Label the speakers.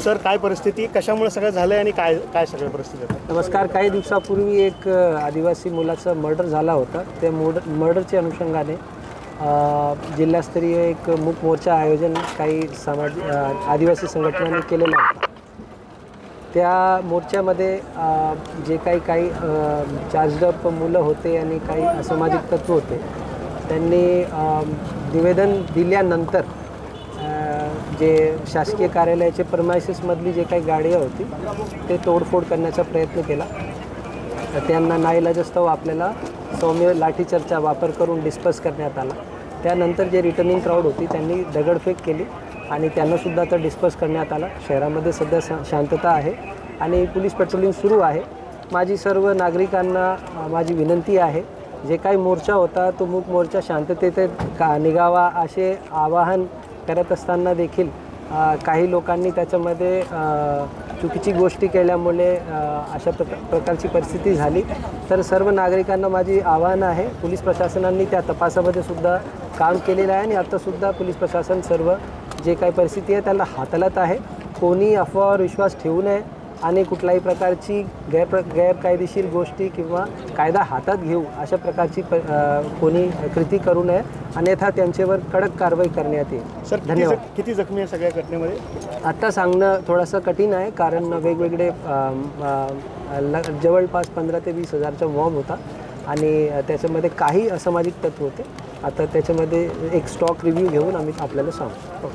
Speaker 1: Sir काय परिस्थिती कशामुळे सगळं झालंय आणि काय काय सगळं परिस्थिती आहे?
Speaker 2: नमस्कार. काही दिवसापूर्वी एक आदिवासी मुलाचा मर्डर झाला होता. त्या मर्डरच्या अनुषंगाने जिल्हास्तरीय एक मूक मोर्चा आयोजन काही आदिवासी संघटनांनी केलेला होता. त्या मोर्चामध्ये जे काही चार्जडअप मुलं होते आणि काही असामाजिक तत्त्व होते, त्यांनी निवेदन दिल्यानंतर जे शासकीय कार्यालयाचे प्रेमाइसेसमधली जे काही गाडी होती ते तोडफोड करण्याचा प्रयत्न केला. त्यांना नाईलाजास्तव आपल्याला सौम्य लाठीचार्जचा वापर करून डिस्पर्स करण्यात आला. त्यानंतर जे रिटर्निंग क्राऊड होती त्यांनी दगडफेक केली आणि त्यांनासुद्धा आता डिस्पर्स करण्यात आला. शहरामध्ये सध्या शांतता आहे आणि पोलीस पेट्रोलिंग सुरू आहे. माझी सर्व नागरिकांना माझी विनंती आहे, जे काही मोर्चा होता तो मूक मोर्चा शांततेत निघावा असे आवाहन करत असताना देखील काही लोकांनी त्याच्यामध्ये चुकीची गोष्टी केल्यामुळे अशा प्रकारची परिस्थिती झाली. तर सर्व नागरिकांना माझी आवाहन आहे, पोलीस प्रशासनाने त्या तपासामध्ये सुद्धा काम केलेलं आहे आणि आत्तासुद्धा पोलीस प्रशासन सर्व जे काही परिस्थिती आहे त्याला हाताळत आहे. कोणी अफवावर विश्वास ठेवू नये आणि कुठल्याही प्रकारची गैरकायदेशीर गोष्टी किंवा कायदा हातात घेऊ अशा प्रकारची कोणी कृती करू नये, अन्यथा त्यांच्यावर कडक कारवाई करण्यात येईल.
Speaker 1: सर
Speaker 2: धन्यवाद.
Speaker 1: किती जखमी आहे सगळ्या घटनेमध्ये?
Speaker 2: आत्ता सांगणं थोडंसं कठीण आहे, कारण वेगवेगळे जवळपास 15,000 ते 20,000चा मॉब होता आणि त्याच्यामध्ये काही असामाजिक तत्त्व होते. आता त्याच्यामध्ये एक स्टॉक रिव्ह्यू घेऊन आम्ही आपल्याला सांगू.